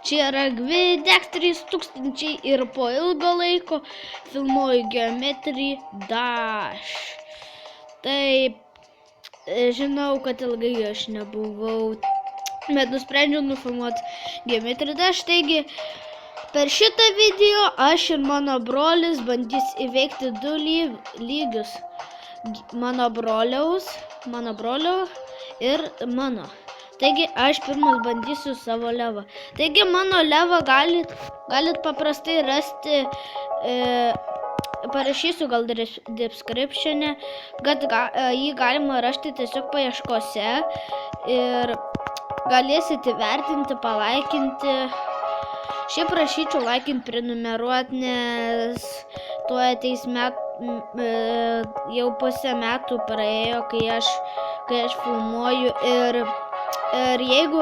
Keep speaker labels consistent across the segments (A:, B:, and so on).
A: čia yra Gvidex 3000 ir po ilgo laiko filmuoju Geometry Dash. Taip, žinau, kad ilgai aš nebuvau, bet nusprendžiau nufilmuoti Geometry Dash, taigi per šitą video aš ir mano brolis bandys įveikti 2 lygius. Mano brolio ir mano. Taigi aš pirmas bandysiu savo levą. Taigi mano levą galit paprastai rasti, parašysiu gal description'e, kad jį galima rasti tiesiog paieškose ir galėsite vertinti, palaikinti. Šiaip prašyčiau laikinti, prenumeruoti, nes tuo ateis jau pusę metų praėjo, kai aš filmuoju ir jeigu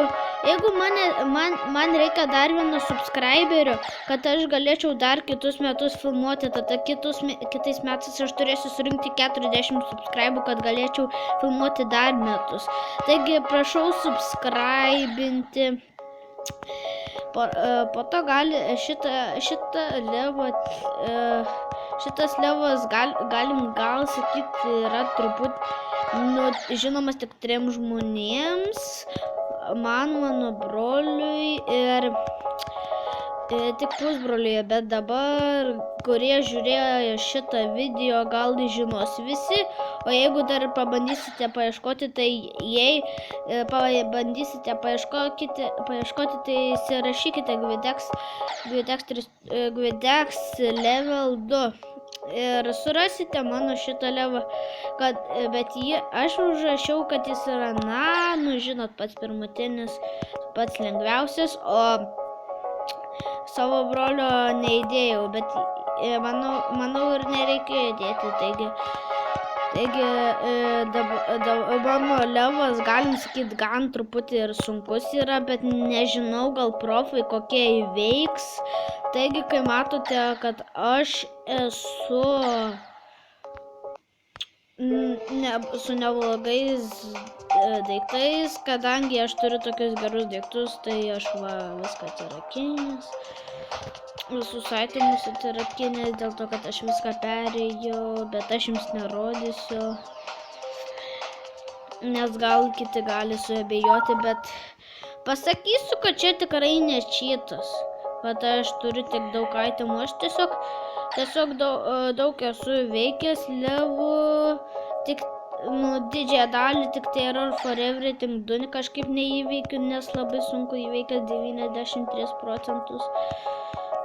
A: man reikia dar vieno subscriberio, kad aš galėčiau dar kitus metus filmuoti, tada kitais metais aš turėsiu surinkti 40 subscribų, kad galėčiau filmuoti dar metus. Taigi prašau subscribinti. Po to gali šitas levas gal sakyti yra truputį žinomas tik 3 žmonėms, mano broliui ir tik pusbroliui, bet dabar, kurie žiūrėjo šitą video, gal žinos visi, o jeigu dar pabandysite paieškoti, tai tai įsirašykite Gvidex level 2 ir surasite mano šitą levą, bet aš užrašiau, kad jis yra, žinot, pats pirmutinis, pats lengviausias, o savo brolio neįdėjau, bet manau ir nereikėjo įdėti, taigi mano levas, galim sakyti, gan truputį ir sunkus yra, bet nežinau, gal profai kokie įveiks. Taigi, kai matote, kad aš esu su neblogais daiktais, kadangi aš turiu tokius gerus daiktus, tai aš viską atsirakinęs, visus itemus atsirakinęs, dėl to, kad aš viską perėjau, bet aš jums nerodysiu, nes gal kiti gali suabejoti, bet pasakysiu, kad čia tikrai ne cheatas, kad aš turiu tik daug itemų, aš tiesiog daug esu veikęs levų, tik didžiąją dalį, tik Terror for Everything 2 kažkaip neįveikiu, nes labai sunku įveikęs 93%.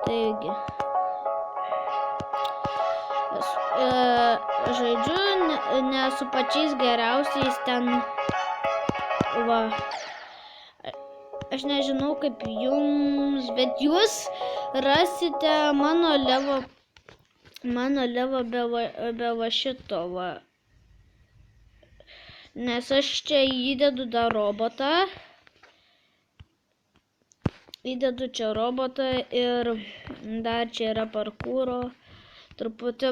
A: Taigi, žaidžiu ne su pačiais geriausiais ten, aš nežinau kaip jums, bet jūs rasite mano levą be šito, nes aš čia įdedu dar robotą, ir dar čia yra parkūro truputį,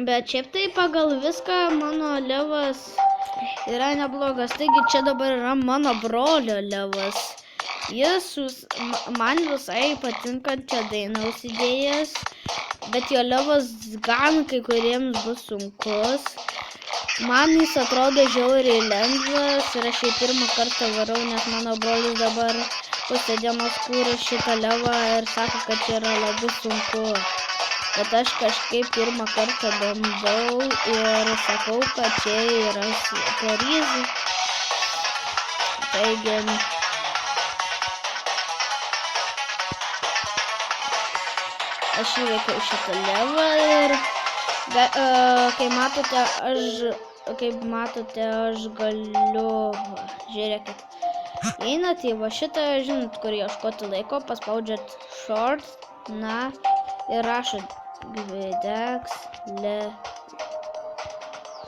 A: bet šiaip tai pagal viską mano levas yra neblogas. Taigi čia dabar yra mano brolio levas, man visai patinkančią dainą užsidėjęs, bet jo levas gan kai kuriems bus sunkus. Man jis atrodo žiauriai lengvas ir aš jį pirmą kartą varau, nes mano brolis dabar pusę dienos kūrė šitą levą ir sako, kad čia yra labai sunku. Bet aš kažkaip pirmą kartą bandau ir sakau, kad čia yra per easy. Taigi, aš įveikiau šitą levą ir kaip matote, aš galiu, žiūrėkit, einat į šitą, žinot, kur ieškoti laiko, paspaudžiat short, ir rašot Gvidex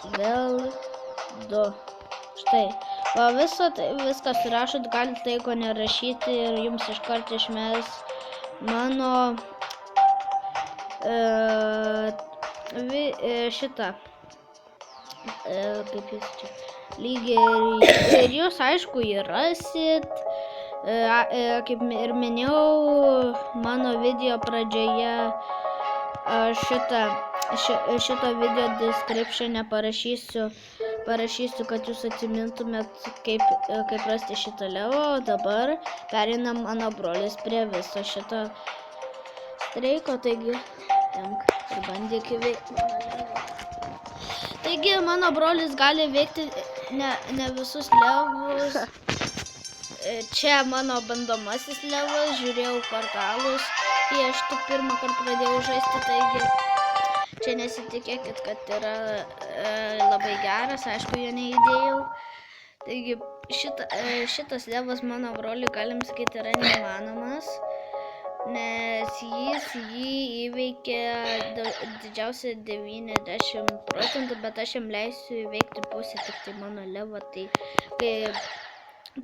A: level 2. Štai, viską surašot, galit laiko nerašyti ir jums iškart išmes mano šitą, kaip jūs čia, lygį ir jūs aišku jį rasit, Kaip ir minėjau, mano video pradžioje šito video description'e parašysiu, kad jūs atsimintumėt, kaip rasti šitą levą, o dabar pereinam mano brolis prie viso šito streiko, taigi ir bandyk įveikti mano levą. Taigi mano brolis gali veikti ne visus levus. Čia mano bandomasis levas, žiūrėjau portalus, kai aš tik pirmą kartą pradėjau žaisti, taigi čia nesitikėkit, kad yra labai geras, aišku, jo neįdėjau. Taigi šitas levas mano broliui, galim sakyti, yra neįmanomas, nes jį įveikė didžiausia 90%, bet aš jam leisiu įveikti pusę tik tai mano levo, tai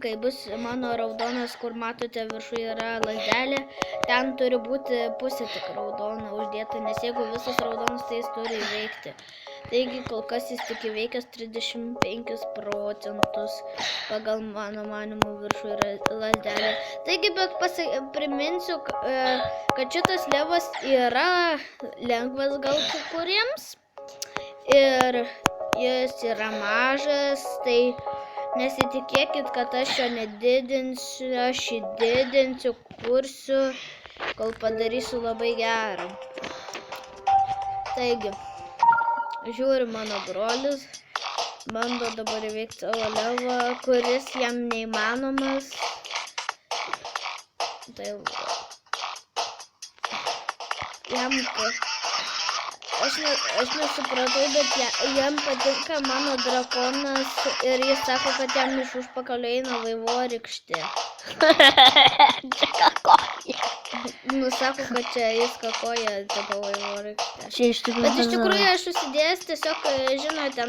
A: kai bus mano raudonas, kur matote viršuje yra lazdelė, ten turi būti pusė tik raudona uždėta, nes jeigu visas raudonas, tai jis turi įveikti. Taigi kol kas jis tik įveikęs 35%, pagal mano manimo viršuje yra lazdelė. Taigi, bet priminsiu, kad šitas levas yra lengvas gal kai kuriems ir jis yra mažas, tai nesitikėkit, kad aš jo nedidinsiu, aš jį didinsiu, kursiu, kol padarysiu labai gerą. Taigi, žiūri mano brolis, bando dabar įveikti savo levą, kuris jam neįmanomas. Tai jam aš nesupratau, bet jam patinka mano drakonas ir jis sako, kad jam iš užpakalio eina vaivorykštė.
B: Čia kakoja.
A: Sako, kad čia jis kakoja tipo vaivorykštė.
B: Čia iš tikrųjų.
A: Bet iš tikrųjų aš susidėjęs tiesiog, žinote,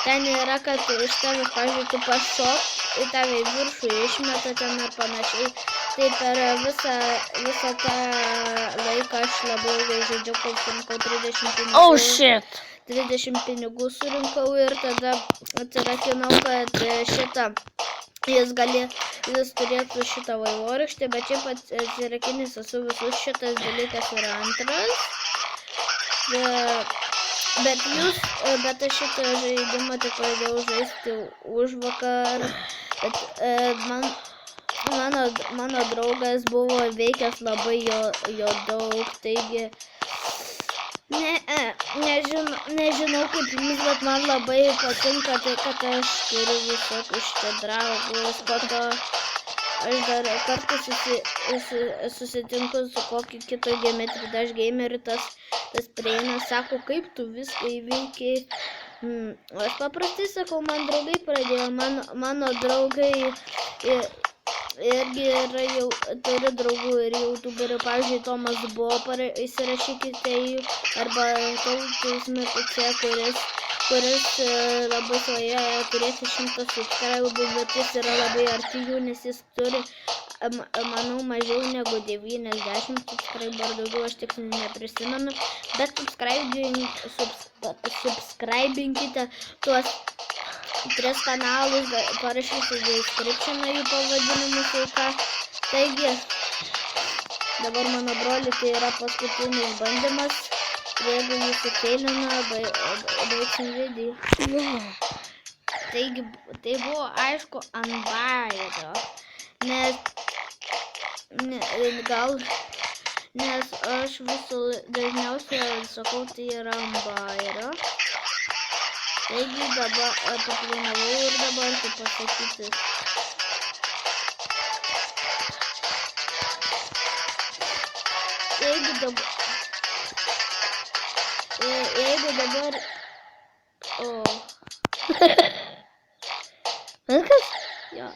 A: ten yra, kad iš tavęs, pavyzdžiui, tu pašok, į tave į viršų išmeta ten ir panašiai. Tai per visą tą laiką aš labai ilgai žaidžiau, kol surinkau 30 pinigų.
B: Oh shit!
A: 30 pinigų surinkau ir tada atsirakinau, kad jis turėtų šitą vaivorykštę, bet šiaip atsirakinęs esu visus, šitas dalykas yra antras. Bet aš šitą žaidimą tik pradėjau žaisti užvakar, bet mano draugas buvo veikęs labai jo daug, taigi nežinau kaip jums, bet man labai patinka tai, kad aš turiu visokius šitą draugus, po to aš dar kartais susitinku su kokiu kitu Geometry Dash gameriu, tas prieina, sako, kaip tu viską įveikiai. Aš paprastai sakau, man draugai pradėjo, mano draugai irgi yra jau, turiu draugų ir youtuberių, pavyzdžiui, Tomas Bo, įsirašykite jį, arba Tautus Mikuce, kuris labai svajoja turėti 100 subscribų, bet jis yra labai arti jų, nes jis turi, manau, mažiau negu 90 subscribų ar daugiau, aš tiksliai neprisimenu, bet subscribinkite tuos 3 kanalus, parašysiu description'ą jų pavadinimus, taigi, dabar mano broli tai yra paskutinis bandymas, jeigu jis įfeilina, baigsim video. Taigi, tai buvo aišku ant bairio, nes aš dažniausiai sakau, tai yra ant bairio. Taigi dabar paplanavau ir dabar kaip pasakyti. Jeigu dabar...
B: Viskas?
A: Jo.